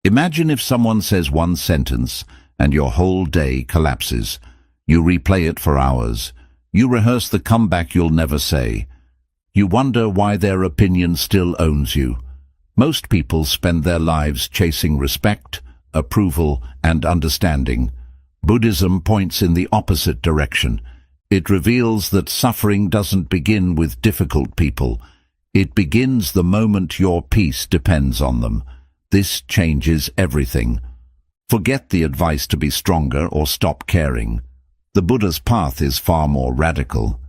Imagine if someone says one sentence and your whole day collapses. You replay it for hours. You rehearse the comeback you'll never say. You wonder why their opinion still owns you. Most people spend their lives chasing respect, approval, and understanding. Buddhism points in the opposite direction. It reveals that suffering doesn't begin with difficult people. It begins the moment your peace depends on them. This changes everything. Forget the advice to be stronger or stop caring. The Buddha's path is far more radical.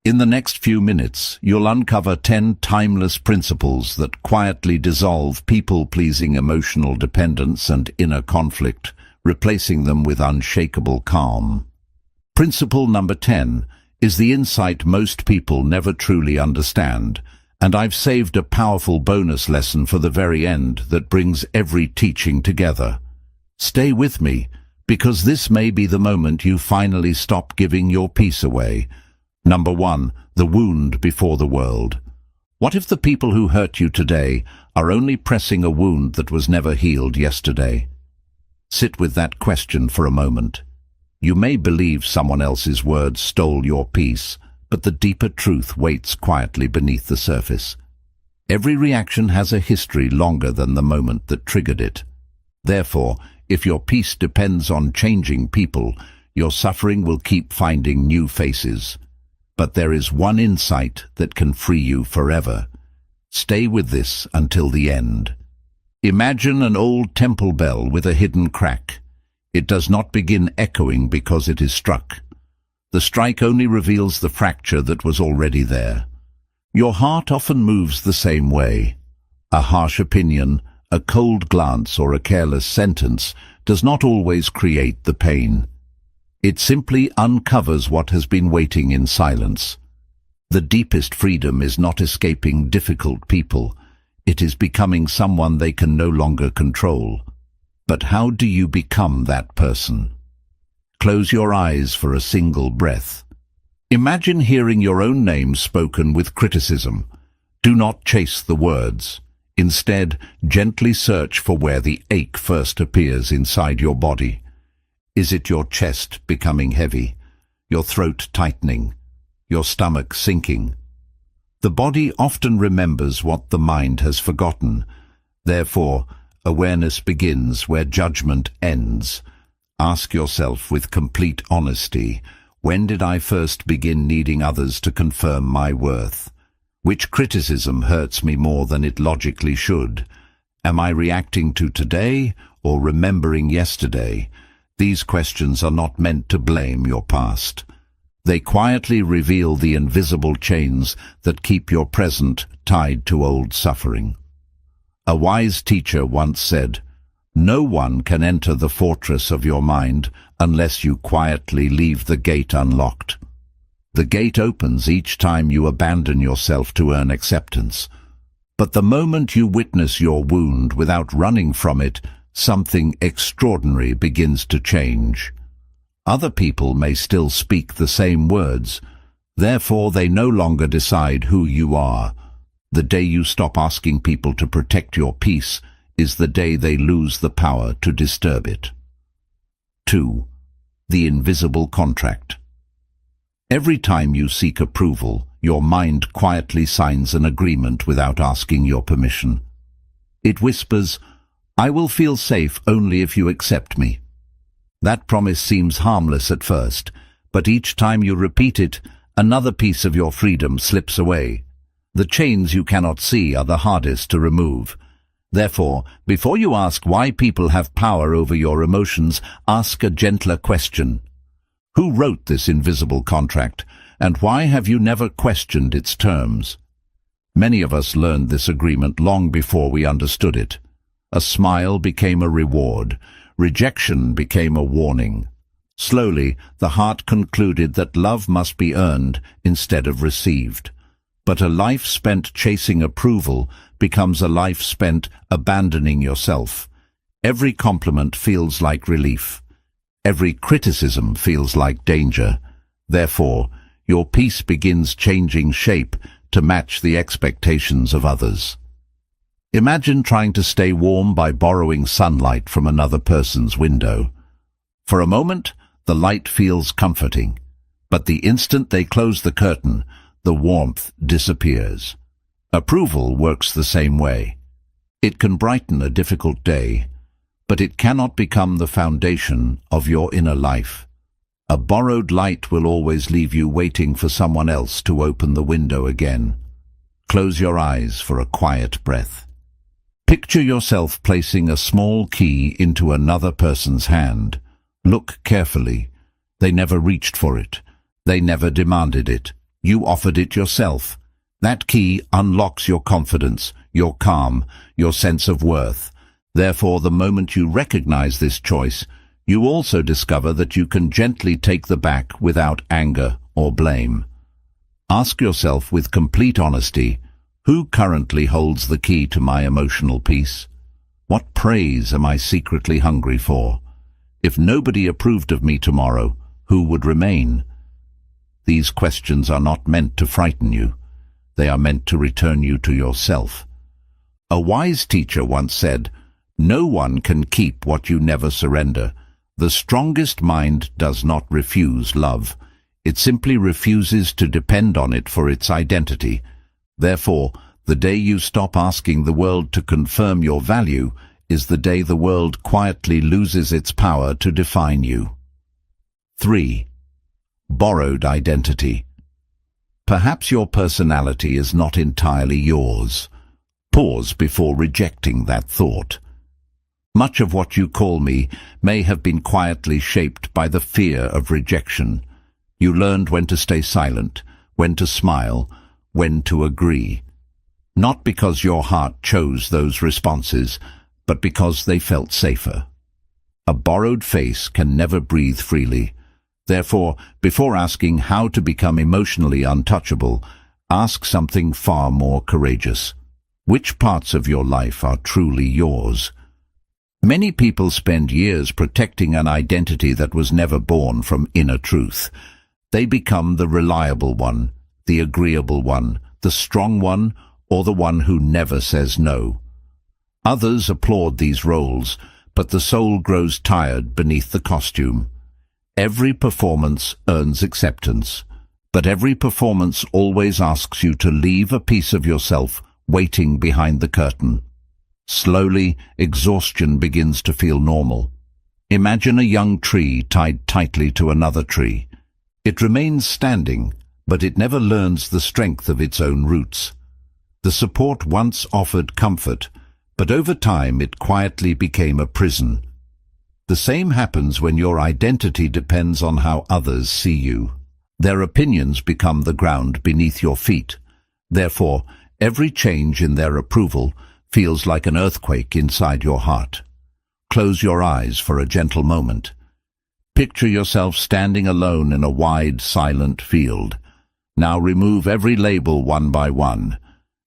In the next few minutes, you'll uncover 10 timeless principles that quietly dissolve people-pleasing emotional dependence and inner conflict, replacing them with unshakable calm. Principle number 10 is the insight most people never truly understand, and I've saved a powerful bonus lesson for the very end that brings every teaching together. Stay with me, because this may be the moment you finally stop giving your peace away. Number 1, the wound before the world. What if the people who hurt you today are only pressing a wound that was never healed yesterday? Sit with that question for a moment. You may believe someone else's words stole your peace, but the deeper truth waits quietly beneath the surface. Every reaction has a history longer than the moment that triggered it. Therefore, if your peace depends on changing people, your suffering will keep finding new faces. But there is one insight that can free you forever. Stay with this until the end. Imagine an old temple bell with a hidden crack. It does not begin echoing because it is struck. The strike only reveals the fracture that was already there. Your heart often moves the same way. A harsh opinion, a cold glance, or a careless sentence does not always create the pain. It simply uncovers what has been waiting in silence. The deepest freedom is not escaping difficult people. It is becoming someone they can no longer control. But how do you become that person? Close your eyes for a single breath. Imagine hearing your own name spoken with criticism. Do not chase the words. Instead, gently search for where the ache first appears inside your body. Is it your chest becoming heavy, your throat tightening, your stomach sinking? The body often remembers what the mind has forgotten. Therefore, awareness begins where judgment ends. Ask yourself with complete honesty, when did I first begin needing others to confirm my worth? Which criticism hurts me more than it logically should? Am I reacting to today or remembering yesterday? These questions are not meant to blame your past. They quietly reveal the invisible chains that keep your present tied to old suffering. A wise teacher once said, "No one can enter the fortress of your mind unless you quietly leave the gate unlocked." The gate opens each time you abandon yourself to earn acceptance. But the moment you witness your wound without running from it, something extraordinary begins to change. Other people may still speak the same words. Therefore, they no longer decide who you are. The day you stop asking people to protect your peace is the day they lose the power to disturb it. 2. The invisible contract. Every time you seek approval, your mind quietly signs an agreement without asking your permission. It whispers, "I will feel safe only if you accept me." That promise seems harmless at first, but each time you repeat it, another piece of your freedom slips away. The chains you cannot see are the hardest to remove. Therefore, before you ask why people have power over your emotions, ask a gentler question. Who wrote this invisible contract, and why have you never questioned its terms? Many of us learned this agreement long before we understood it. A smile became a reward. Rejection became a warning. Slowly, the heart concluded that love must be earned instead of received. But a life spent chasing approval becomes a life spent abandoning yourself. Every compliment feels like relief. Every criticism feels like danger. Therefore, your peace begins changing shape to match the expectations of others. Imagine trying to stay warm by borrowing sunlight from another person's window. For a moment, the light feels comforting, but the instant they close the curtain, the warmth disappears. Approval works the same way. It can brighten a difficult day, but it cannot become the foundation of your inner life. A borrowed light will always leave you waiting for someone else to open the window again. Close your eyes for a quiet breath. Picture yourself placing a small key into another person's hand. Look carefully. They never reached for it. They never demanded it. You offered it yourself. That key unlocks your confidence, your calm, your sense of worth. Therefore, the moment you recognize this choice, you also discover that you can gently take the back without anger or blame. Ask yourself with complete honesty, who currently holds the key to my emotional peace? What praise am I secretly hungry for? If nobody approved of me tomorrow, who would remain? These questions are not meant to frighten you. They are meant to return you to yourself. A wise teacher once said, "No one can keep what you never surrender." The strongest mind does not refuse love. It simply refuses to depend on it for its identity. Therefore, the day you stop asking the world to confirm your value is the day the world quietly loses its power to define you. 3. Borrowed identity. Perhaps your personality is not entirely yours. Pause before rejecting that thought. Much of what you call me may have been quietly shaped by the fear of rejection. You learned when to stay silent, when to smile, when to agree. Not because your heart chose those responses, but because they felt safer. A borrowed face can never breathe freely. Therefore, before asking how to become emotionally untouchable, ask something far more courageous. Which parts of your life are truly yours? Many people spend years protecting an identity that was never born from inner truth. They become the reliable one, the agreeable one, the strong one, or the one who never says no. Others applaud these roles, but the soul grows tired beneath the costume. Every performance earns acceptance, but every performance always asks you to leave a piece of yourself waiting behind the curtain. Slowly, exhaustion begins to feel normal. Imagine a young tree tied tightly to another tree. It remains standing, but it never learns the strength of its own roots. The support once offered comfort, but over time it quietly became a prison. The same happens when your identity depends on how others see you. Their opinions become the ground beneath your feet. Therefore, every change in their approval feels like an earthquake inside your heart. Close your eyes for a gentle moment. Picture yourself standing alone in a wide, silent field. Now remove every label one by one.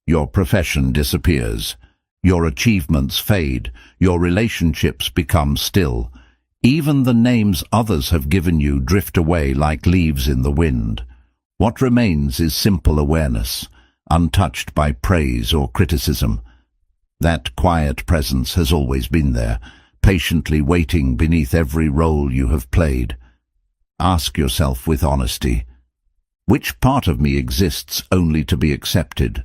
Your profession disappears. Your achievements fade. Your relationships become still. Even the names others have given you drift away like leaves in the wind. What remains is simple awareness, untouched by praise or criticism. That quiet presence has always been there, patiently waiting beneath every role you have played. Ask yourself with honesty, which part of me exists only to be accepted?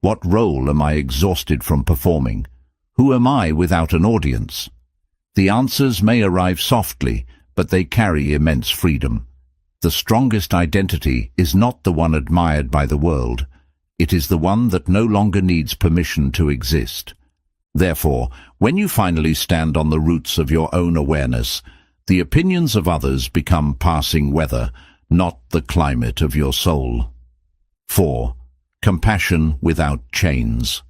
What role am I exhausted from performing? Who am I without an audience? The answers may arrive softly, but they carry immense freedom. The strongest identity is not the one admired by the world. It is the one that no longer needs permission to exist. Therefore, when you finally stand on the roots of your own awareness, the opinions of others become passing weather, not the climate of your soul. 4. Compassion without chains.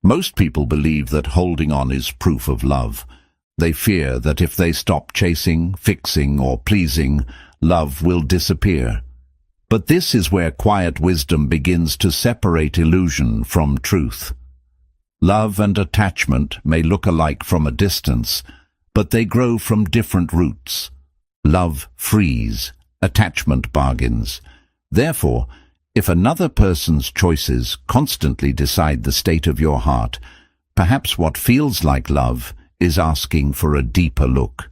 Most people believe that holding on is proof of love. They fear that if they stop chasing, fixing, or pleasing, love will disappear. But this is where quiet wisdom begins to separate illusion from truth. Love and attachment may look alike from a distance, but they grow from different roots. Love frees, attachment bargains. Therefore, if another person's choices constantly decide the state of your heart, Perhaps what feels like love is asking for a deeper look.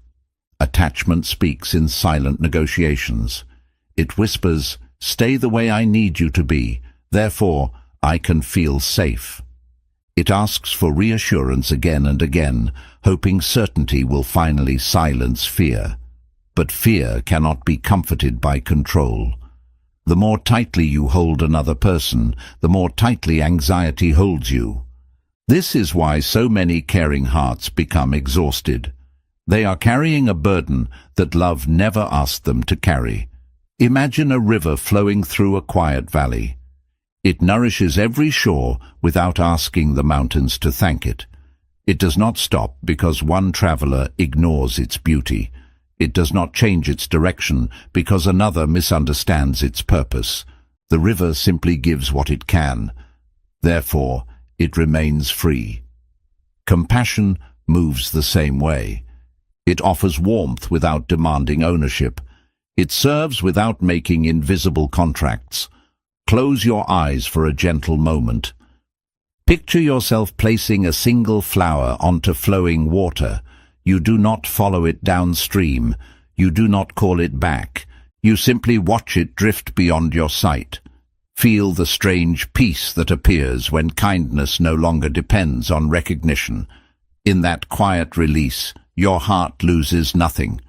Attachment speaks in silent negotiations. It whispers, "Stay the way I need you to be, therefore I can feel safe." It asks for reassurance again and again, hoping certainty will finally silence fear. But fear cannot be comforted by control. The more tightly you hold another person, the more tightly anxiety holds you. This is why so many caring hearts become exhausted. They are carrying a burden that love never asked them to carry. Imagine a river flowing through a quiet valley. It nourishes every shore without asking the mountains to thank it. It does not stop because one traveler ignores its beauty. It does not change its direction because another misunderstands its purpose. The river simply gives what it can. Therefore, it remains free. Compassion moves the same way. It offers warmth without demanding ownership. It serves without making invisible contracts. Close your eyes for a gentle moment. Picture yourself placing a single flower onto flowing water. You do not follow it downstream. You do not call it back. You simply watch it drift beyond your sight. Feel the strange peace that appears when kindness no longer depends on recognition. In that quiet release, your heart loses nothing.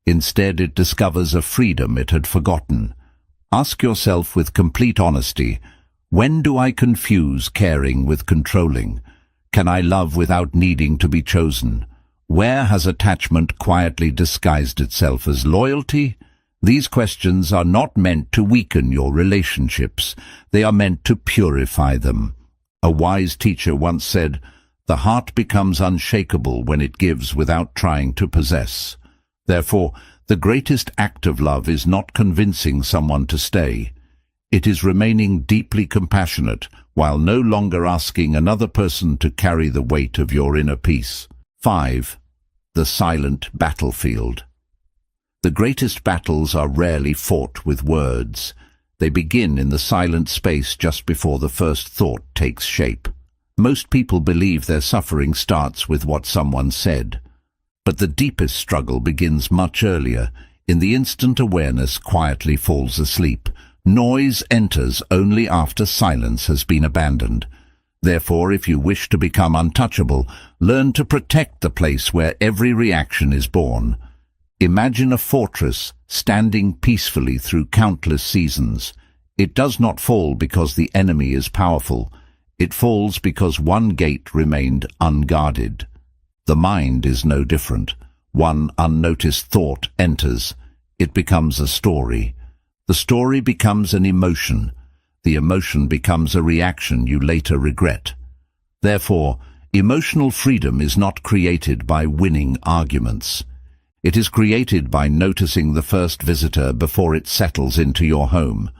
Instead, it discovers a freedom it had forgotten. Ask yourself with complete honesty, when do I confuse caring with controlling? Can I love without needing to be chosen? Where has attachment quietly disguised itself as loyalty? These questions are not meant to weaken your relationships. They are meant to purify them. A wise teacher once said, "The heart becomes unshakable when it gives without trying to possess." Therefore, the greatest act of love is not convincing someone to stay. It is remaining deeply compassionate while no longer asking another person to carry the weight of your inner peace. 5. The silent battlefield. The greatest battles are rarely fought with words. They begin in the silent space just before the first thought takes shape. Most people believe their suffering starts with what someone said. But the deepest struggle begins much earlier. In the instant awareness quietly falls asleep. Noise enters only after silence has been abandoned. Therefore, if you wish to become untouchable, learn to protect the place where every reaction is born. Imagine a fortress standing peacefully through countless seasons. It does not fall because the enemy is powerful. It falls because one gate remained unguarded. The mind is no different. One unnoticed thought enters. It becomes a story. The story becomes an emotion. The emotion becomes a reaction you later regret. Therefore, emotional freedom is not created by winning arguments. It is created by noticing the first visitor before it settles into your home.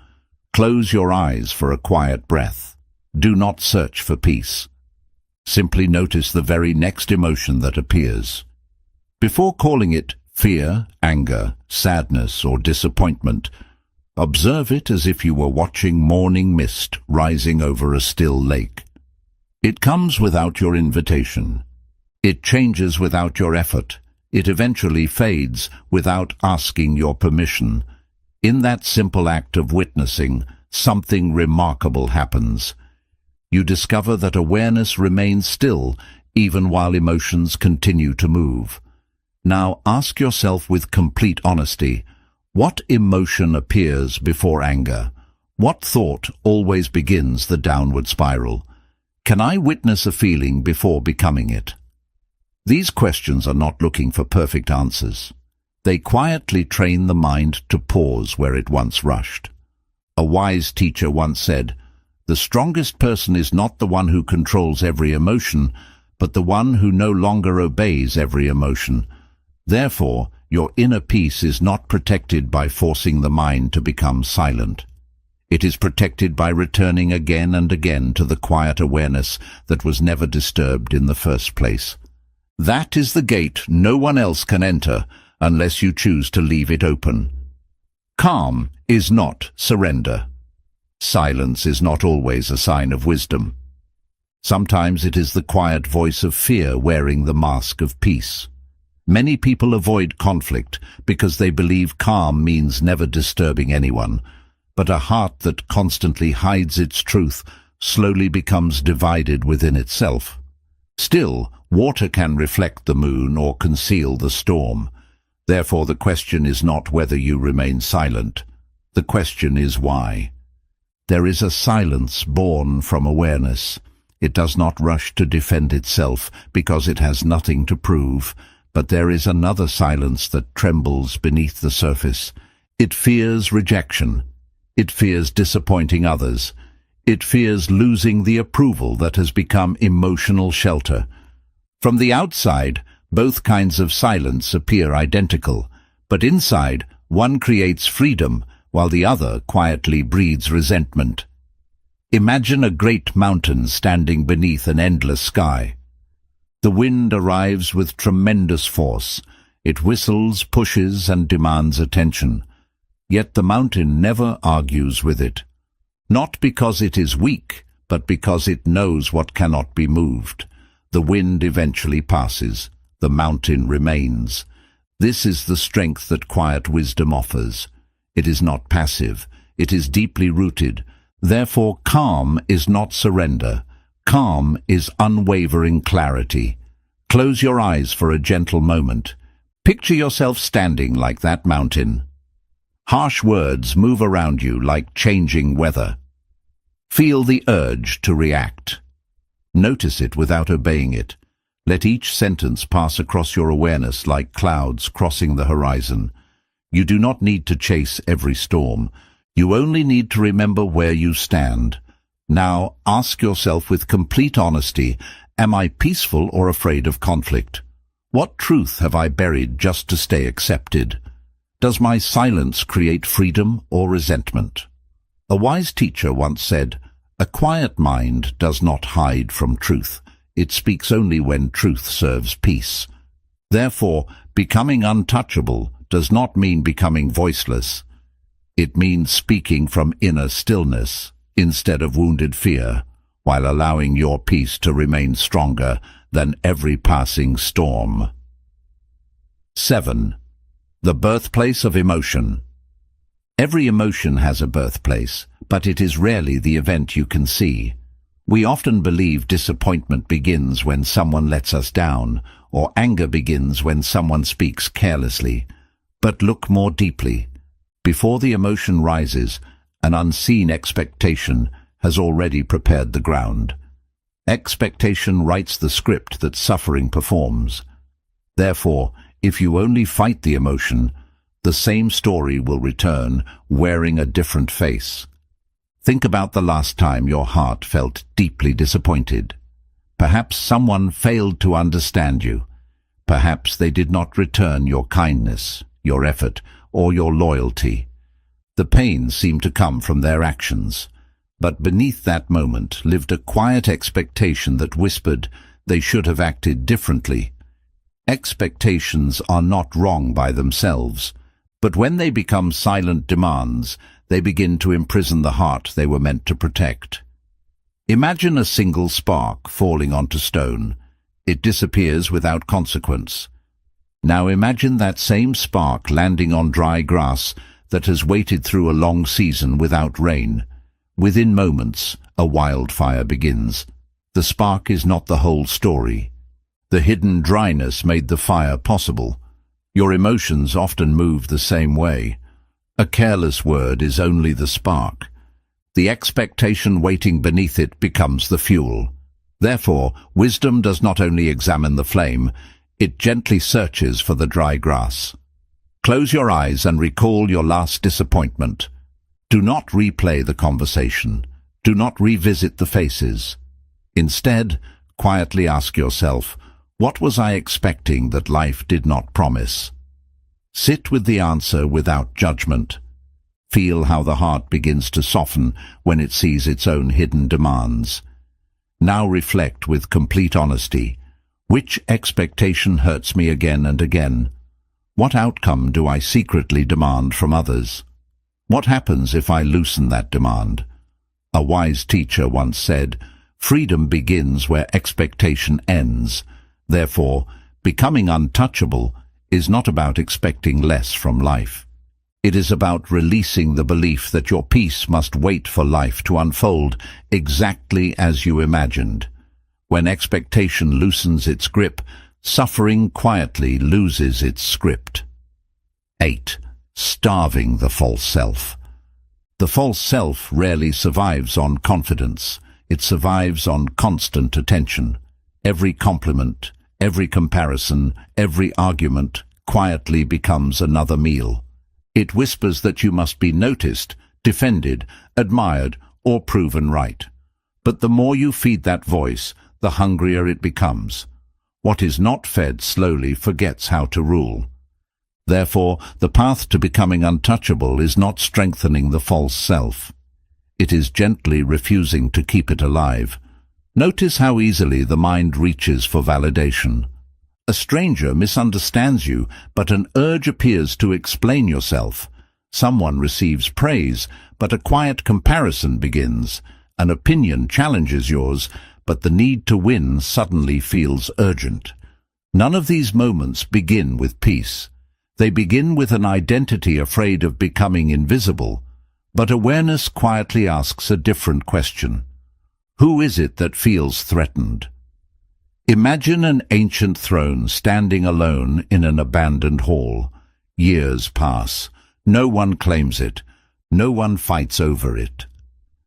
Close your eyes for a quiet breath. Do not search for peace. Simply notice the very next emotion that appears. Before calling it fear, anger, sadness, or disappointment, observe it as if you were watching morning mist rising over a still lake. It comes without your invitation. It changes without your effort. It eventually fades without asking your permission. In that simple act of witnessing, something remarkable happens. You discover that awareness remains still even while emotions continue to move. Now ask yourself with complete honesty, what emotion appears before anger? What thought always begins the downward spiral? Can I witness a feeling before becoming it? These questions are not looking for perfect answers. They quietly train the mind to pause where it once rushed. A wise teacher once said, "The strongest person is not the one who controls every emotion, but the one who no longer obeys every emotion." Therefore, your inner peace is not protected by forcing the mind to become silent. It is protected by returning again and again to the quiet awareness that was never disturbed in the first place. That is the gate no one else can enter unless you choose to leave it open. Calm is not surrender. Silence is not always a sign of wisdom. Sometimes it is the quiet voice of fear wearing the mask of peace. Many people avoid conflict because they believe calm means never disturbing anyone, but a heart that constantly hides its truth slowly becomes divided within itself. Still, water can reflect the moon or conceal the storm. Therefore, the question is not whether you remain silent. The question is why. There is a silence born from awareness. It does not rush to defend itself because it has nothing to prove, but there is another silence that trembles beneath the surface. It fears rejection. It fears disappointing others. It fears losing the approval that has become emotional shelter. From the outside, both kinds of silence appear identical, but inside, one creates freedom while the other quietly breeds resentment. Imagine a great mountain standing beneath an endless sky. The wind arrives with tremendous force. It whistles, pushes, and demands attention. Yet the mountain never argues with it. Not because it is weak, but because it knows what cannot be moved. The wind eventually passes. The mountain remains. This is the strength that quiet wisdom offers. It is not passive. It is deeply rooted. Therefore, calm is not surrender. Calm is unwavering clarity. Close your eyes for a gentle moment. Picture yourself standing like that mountain. Harsh words move around you like changing weather. Feel the urge to react. Notice it without obeying it. Let each sentence pass across your awareness like clouds crossing the horizon. You do not need to chase every storm. You only need to remember where you stand. Now ask yourself with complete honesty, am I peaceful or afraid of conflict? What truth have I buried just to stay accepted? Does my silence create freedom or resentment? A wise teacher once said, "A quiet mind does not hide from truth. It speaks only when truth serves peace." Therefore, becoming untouchable does not mean becoming voiceless. It means speaking from inner stillness instead of wounded fear, while allowing your peace to remain stronger than every passing storm. 7. The birthplace of emotion. Every emotion has a birthplace, but it is rarely the event you can see. We often believe disappointment begins when someone lets us down, or anger begins when someone speaks carelessly. But look more deeply. Before the emotion rises, an unseen expectation has already prepared the ground. Expectation writes the script that suffering performs. Therefore, if you only fight the emotion, the same story will return, wearing a different face. Think about the last time your heart felt deeply disappointed. Perhaps someone failed to understand you. Perhaps they did not return your kindness, your effort, or your loyalty. The pain seemed to come from their actions, but beneath that moment lived a quiet expectation that whispered they should have acted differently. Expectations are not wrong by themselves, but when they become silent demands, they begin to imprison the heart they were meant to protect. Imagine a single spark falling onto stone. It disappears without consequence. Now imagine that same spark landing on dry grass that has waited through a long season without rain. Within moments, a wildfire begins. The spark is not the whole story. The hidden dryness made the fire possible. Your emotions often move the same way. A careless word is only the spark. The expectation waiting beneath it becomes the fuel. Therefore, wisdom does not only examine the flame, it gently searches for the dry grass. Close your eyes and recall your last disappointment. Do not replay the conversation. Do not revisit the faces. Instead, quietly ask yourself, what was I expecting that life did not promise? Sit with the answer without judgment. Feel how the heart begins to soften when it sees its own hidden demands. Now reflect with complete honesty. Which expectation hurts me again and again? What outcome do I secretly demand from others? What happens if I loosen that demand? A wise teacher once said, Freedom begins where expectation ends. Therefore, becoming untouchable is not about expecting less from life. It is about releasing the belief that your peace must wait for life to unfold exactly as you imagined. When expectation loosens its grip, suffering quietly loses its script. 8. Starving the false self. The false self rarely survives on confidence. It survives on constant attention. Every compliment, every comparison, every argument quietly becomes another meal. It whispers that you must be noticed, defended, admired, or proven right. But the more you feed that voice, the hungrier it becomes. What is not fed slowly forgets how to rule. Therefore, the path to becoming untouchable is not strengthening the false self. It is gently refusing to keep it alive. Notice how easily the mind reaches for validation. A stranger misunderstands you, but an urge appears to explain yourself. Someone receives praise, but a quiet comparison begins. An opinion challenges yours, but the need to win suddenly feels urgent. None of these moments begin with peace. They begin with an identity afraid of becoming invisible. But awareness quietly asks a different question. Who is it that feels threatened? Imagine an ancient throne standing alone in an abandoned hall. Years pass. No one claims it. No one fights over it.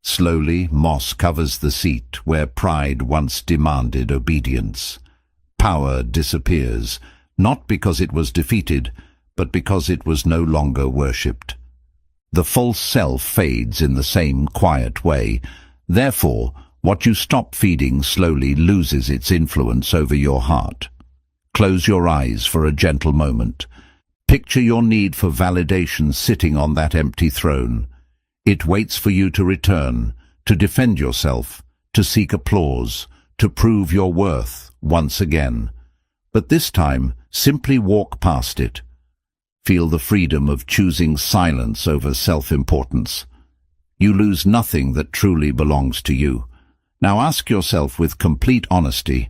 Slowly, moss covers the seat where pride once demanded obedience. Power disappears, not because it was defeated, but because it was no longer worshipped. The false self fades in the same quiet way. Therefore, what you stop feeding slowly loses its influence over your heart. Close your eyes for a gentle moment. Picture your need for validation sitting on that empty throne. It waits for you to return, to defend yourself, to seek applause, to prove your worth once again. But this time, simply walk past it. Feel the freedom of choosing silence over self-importance. You lose nothing that truly belongs to you. Now ask yourself with complete honesty,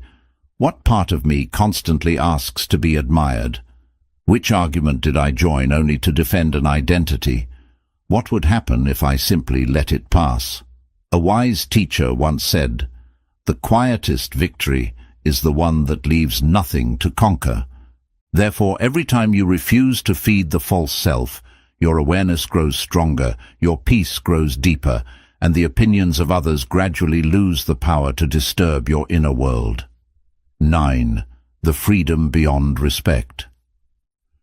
what part of me constantly asks to be admired? Which argument did I join only to defend an identity? What would happen if I simply let it pass? A wise teacher once said, "The quietest victory is the one that leaves nothing to conquer." Therefore, every time you refuse to feed the false self, your awareness grows stronger, your peace grows deeper, and the opinions of others gradually lose the power to disturb your inner world. 9. The freedom beyond respect.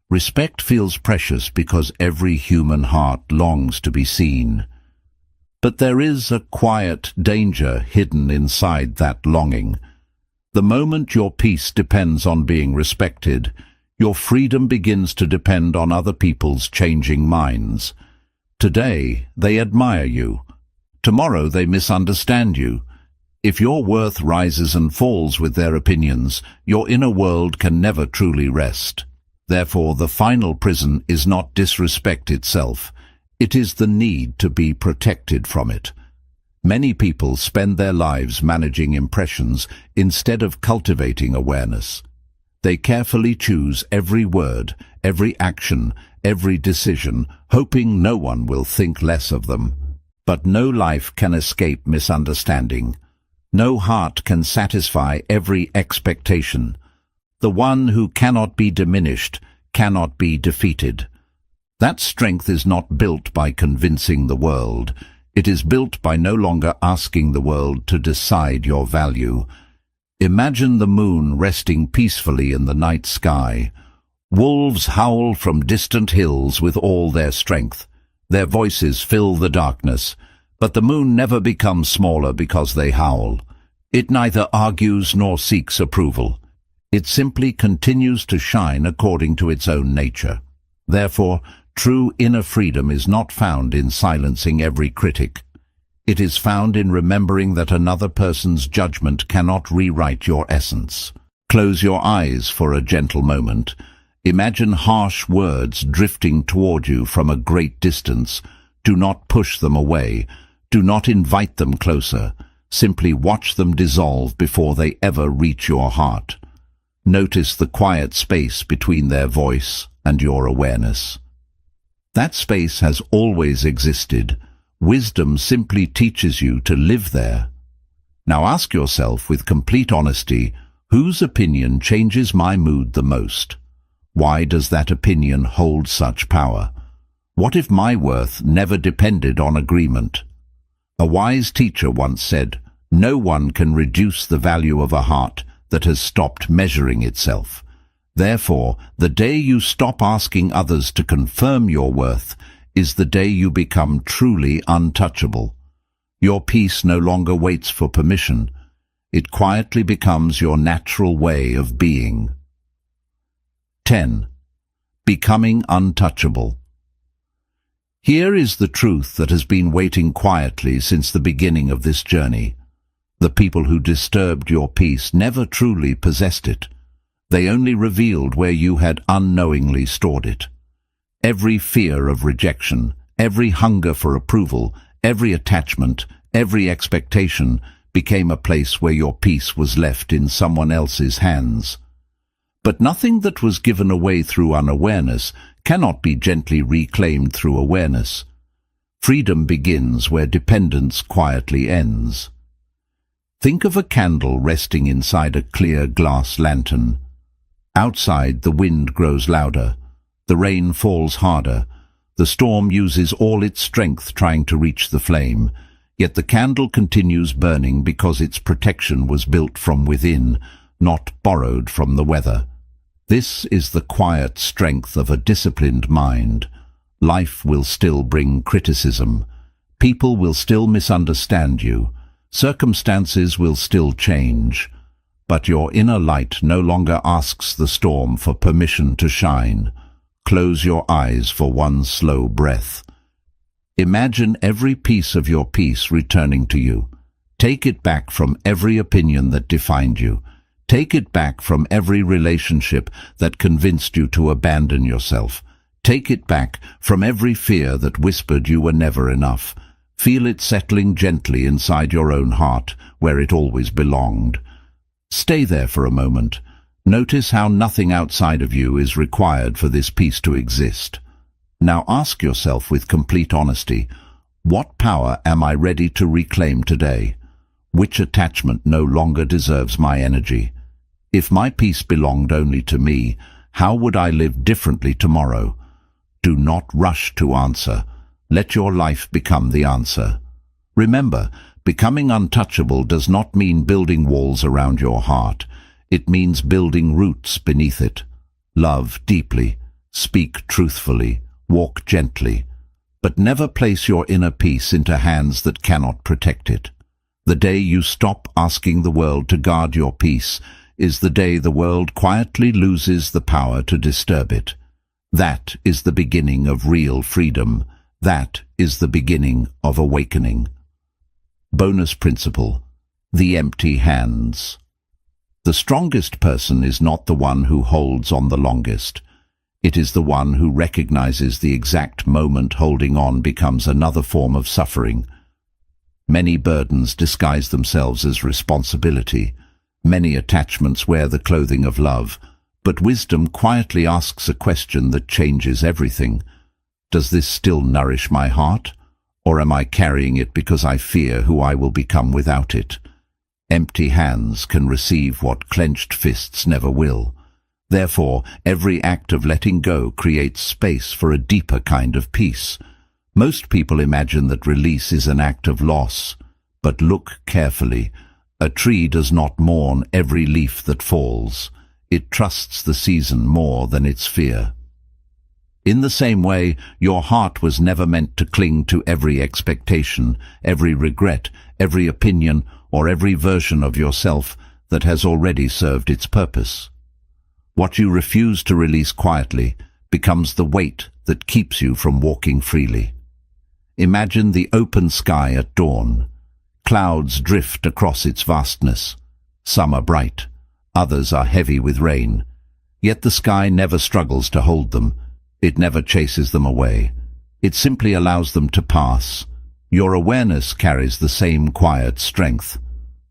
Respect feels precious because every human heart longs to be seen. But there is a quiet danger hidden inside that longing. The moment your peace depends on being respected, your freedom begins to depend on other people's changing minds. Today, they admire you. Tomorrow, they misunderstand you. If your worth rises and falls with their opinions, your inner world can never truly rest. Therefore, the final prison is not disrespect itself. It is the need to be protected from it. Many people spend their lives managing impressions instead of cultivating awareness. They carefully choose every word, every action, every decision, hoping no one will think less of them. But no life can escape misunderstanding. No heart can satisfy every expectation. The one who cannot be diminished cannot be defeated. That strength is not built by convincing the world. It is built by no longer asking the world to decide your value. Imagine the moon resting peacefully in the night sky. Wolves howl from distant hills with all their strength. Their voices fill the darkness, but the moon never becomes smaller because they howl. It neither argues nor seeks approval. It simply continues to shine according to its own nature. Therefore, true inner freedom is not found in silencing every critic. It is found in remembering that another person's judgment cannot rewrite your essence. Close your eyes for a gentle moment. Imagine harsh words drifting toward you from a great distance. Do not push them away. Do not invite them closer. Simply watch them dissolve before they ever reach your heart. Notice the quiet space between their voice and your awareness. That space has always existed. Wisdom simply teaches you to live there. Now ask yourself with complete honesty, whose opinion changes my mood the most? Why does that opinion hold such power? What if my worth never depended on agreement? A wise teacher once said, "No one can reduce the value of a heart that has stopped measuring itself." Therefore, the day you stop asking others to confirm your worth is the day you become truly untouchable. Your peace no longer waits for permission. It quietly becomes your natural way of being. 10. Becoming untouchable. Here is the truth that has been waiting quietly since the beginning of this journey. The people who disturbed your peace never truly possessed it. They only revealed where you had unknowingly stored it. Every fear of rejection, every hunger for approval, every attachment, every expectation became a place where your peace was left in someone else's hands. But nothing that was given away through unawareness cannot be gently reclaimed through awareness. Freedom begins where dependence quietly ends. Think of a candle resting inside a clear glass lantern. Outside, the wind grows louder, the rain falls harder, the storm uses all its strength trying to reach the flame, yet the candle continues burning because its protection was built from within, not borrowed from the weather. This is the quiet strength of a disciplined mind. Life will still bring criticism. People will still misunderstand you. Circumstances will still change. But your inner light no longer asks the storm for permission to shine. Close your eyes for one slow breath. Imagine every piece of your peace returning to you. Take it back from every opinion that defined you. Take it back from every relationship that convinced you to abandon yourself. Take it back from every fear that whispered you were never enough. Feel it settling gently inside your own heart, where it always belonged. Stay there for a moment. Notice how nothing outside of you is required for this peace to exist. Now ask yourself with complete honesty, what power am I ready to reclaim today? Which attachment no longer deserves my energy? If my peace belonged only to me, how would I live differently tomorrow? Do not rush to answer. Let your life become the answer. Remember, becoming untouchable does not mean building walls around your heart. It means building roots beneath it. Love deeply, speak truthfully, walk gently, but never place your inner peace into hands that cannot protect it. The day you stop asking the world to guard your peace is the day the world quietly loses the power to disturb it. That is the beginning of real freedom. That is the beginning of awakening. Bonus principle: the empty hands. The strongest person is not the one who holds on the longest. It is the one who recognizes the exact moment holding on becomes another form of suffering. Many burdens disguise themselves as responsibility. Many attachments wear the clothing of love, but wisdom quietly asks a question that changes everything. Does this still nourish my heart, or am I carrying it because I fear who I will become without it? Empty hands can receive what clenched fists never will. Therefore, every act of letting go creates space for a deeper kind of peace. Most people imagine that release is an act of loss, but look carefully. A tree does not mourn every leaf that falls. It trusts the season more than its fear. In the same way, your heart was never meant to cling to every expectation, every regret, every opinion, or every version of yourself that has already served its purpose. What you refuse to release quietly becomes the weight that keeps you from walking freely. Imagine the open sky at dawn. Clouds drift across its vastness. Some are bright, others are heavy with rain. Yet the sky never struggles to hold them. It never chases them away. It simply allows them to pass. Your awareness carries the same quiet strength.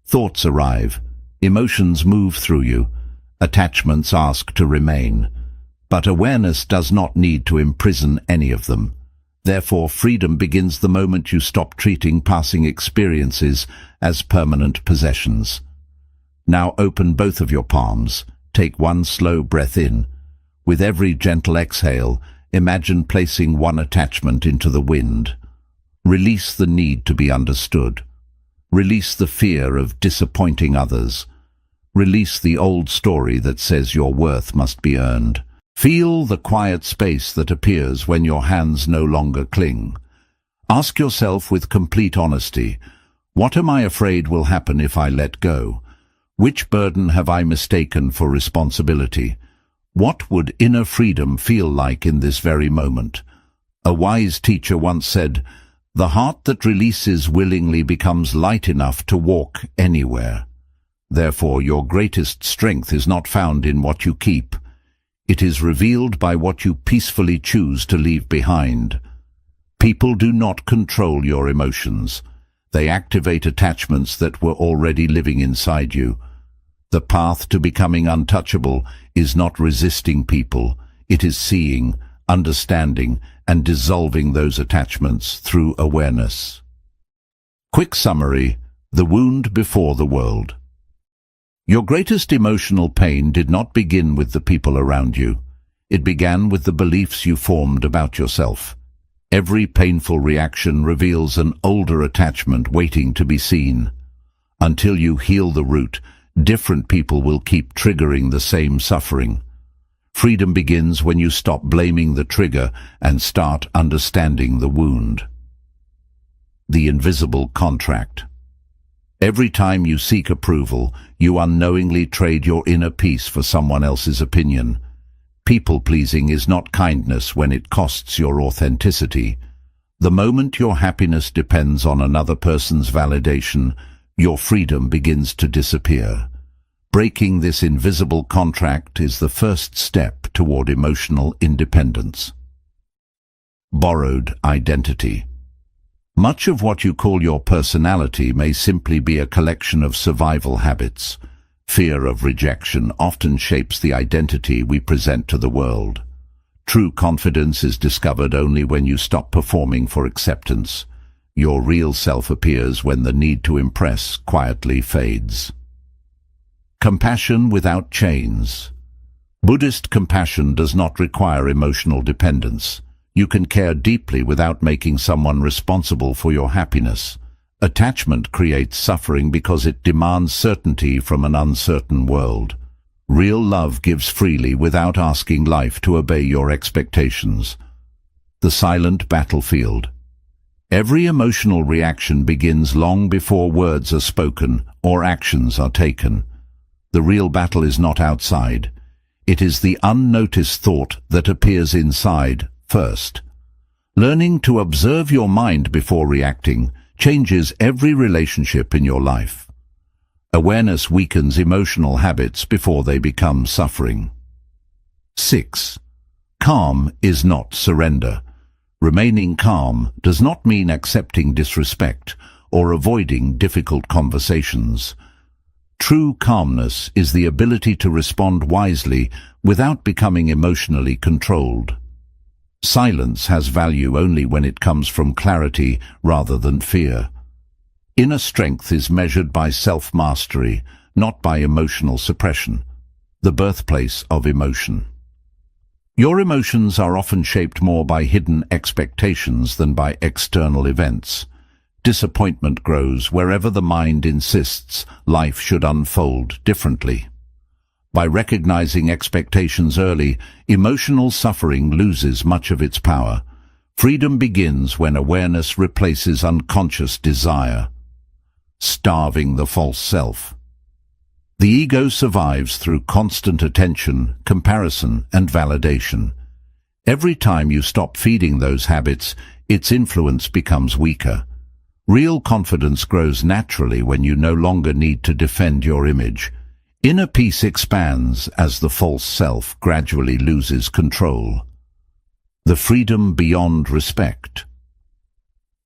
Thoughts arrive, emotions move through you, attachments ask to remain. But awareness does not need to imprison any of them. Therefore, freedom begins the moment you stop treating passing experiences as permanent possessions. Now open both of your palms. Take one slow breath in. With every gentle exhale, imagine placing one attachment into the wind. Release the need to be understood. Release the fear of disappointing others. Release the old story that says your worth must be earned. Feel the quiet space that appears when your hands no longer cling. Ask yourself with complete honesty, what am I afraid will happen if I let go? Which burden have I mistaken for responsibility? What would inner freedom feel like in this very moment? A wise teacher once said, "The heart that releases willingly becomes light enough to walk anywhere." Therefore, your greatest strength is not found in what you keep. It is revealed by what you peacefully choose to leave behind. People do not control your emotions. They activate attachments that were already living inside you. The path to becoming untouchable is not resisting people. It is seeing, understanding, and dissolving those attachments through awareness. Quick summary: the wound before the world. Your greatest emotional pain did not begin with the people around you. It began with the beliefs you formed about yourself. Every painful reaction reveals an older attachment waiting to be seen. Until you heal the root, different people will keep triggering the same suffering. Freedom begins when you stop blaming the trigger and start understanding the wound. The invisible contract. Every time you seek approval, you unknowingly trade your inner peace for someone else's opinion. People-pleasing is not kindness when it costs your authenticity. The moment your happiness depends on another person's validation, your freedom begins to disappear. Breaking this invisible contract is the first step toward emotional independence. Borrowed identity. Much of what you call your personality may simply be a collection of survival habits. Fear of rejection often shapes the identity we present to the world. True confidence is discovered only when you stop performing for acceptance. Your real self appears when the need to impress quietly fades. Compassion without chains. Buddhist compassion does not require emotional dependence. You can care deeply without making someone responsible for your happiness. Attachment creates suffering because it demands certainty from an uncertain world. Real love gives freely without asking life to obey your expectations. The silent battlefield. Every emotional reaction begins long before words are spoken or actions are taken. The real battle is not outside. It is the unnoticed thought that appears inside first. Learning to observe your mind before reacting changes every relationship in your life. Awareness weakens emotional habits before they become suffering. 6. Calm is not surrender. Remaining calm does not mean accepting disrespect or avoiding difficult conversations. True calmness is the ability to respond wisely without becoming emotionally controlled. Silence has value only when it comes from clarity rather than fear. Inner strength is measured by self-mastery, not by emotional suppression, the birthplace of emotion. Your emotions are often shaped more by hidden expectations than by external events. Disappointment grows wherever the mind insists life should unfold differently. By recognizing expectations early, emotional suffering loses much of its power. Freedom begins when awareness replaces unconscious desire. Starving the false self. The ego survives through constant attention, comparison, and validation. Every time you stop feeding those habits, its influence becomes weaker. Real confidence grows naturally when you no longer need to defend your image. Inner peace expands as the false self gradually loses control. The freedom beyond respect.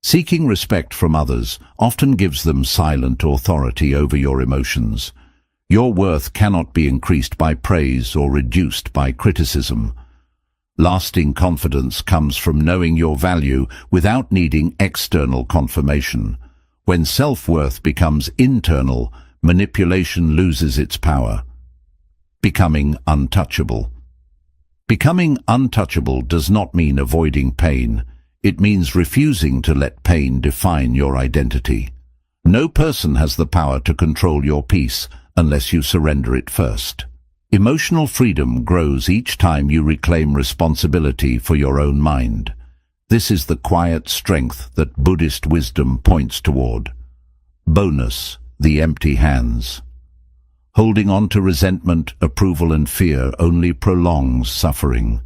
Seeking respect from others often gives them silent authority over your emotions. Your worth cannot be increased by praise or reduced by criticism. Lasting confidence comes from knowing your value without needing external confirmation. When self-worth becomes internal, manipulation loses its power. Becoming untouchable. Becoming untouchable does not mean avoiding pain. It means refusing to let pain define your identity. No person has the power to control your peace unless you surrender it first. Emotional freedom grows each time you reclaim responsibility for your own mind. This is the quiet strength that Buddhist wisdom points toward. Bonus: the empty hands. Holding on to resentment, approval and fear only prolongs suffering.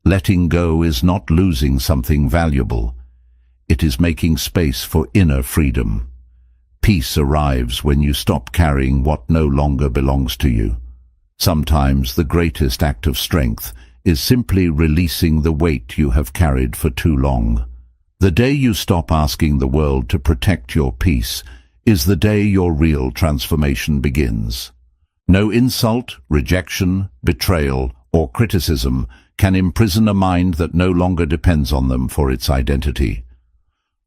Letting go is not losing something valuable. It is making space for inner freedom. Peace arrives when you stop carrying what no longer belongs to you. Sometimes the greatest act of strength is simply releasing the weight you have carried for too long. The day you stop asking the world to protect your peace is the day your real transformation begins. No insult, rejection, betrayal, or criticism can imprison a mind that no longer depends on them for its identity.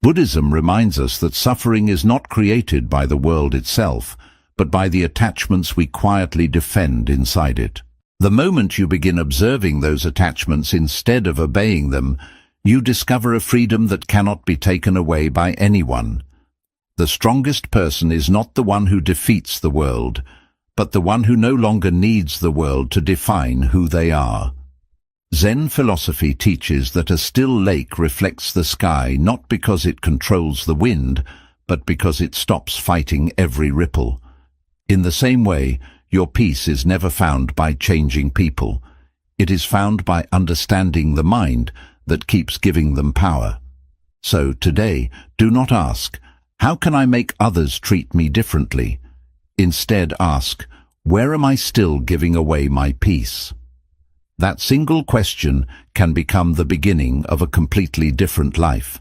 Buddhism reminds us that suffering is not created by the world itself, but by the attachments we quietly defend inside it. The moment you begin observing those attachments instead of obeying them, you discover a freedom that cannot be taken away by anyone. The strongest person is not the one who defeats the world, but the one who no longer needs the world to define who they are. Zen philosophy teaches that a still lake reflects the sky not because it controls the wind, but because it stops fighting every ripple. In the same way, your peace is never found by changing people. It is found by understanding the mind that keeps giving them power. So today, do not ask, "How can I make others treat me differently?" Instead ask, "Where am I still giving away my peace?" That single question can become the beginning of a completely different life.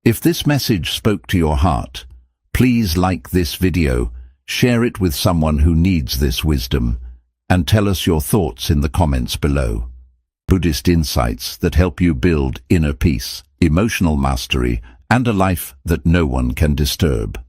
If this message spoke to your heart, please like this video, share it with someone who needs this wisdom, and tell us your thoughts in the comments below. Buddhist insights that help you build inner peace, emotional mastery, and a life that no one can disturb.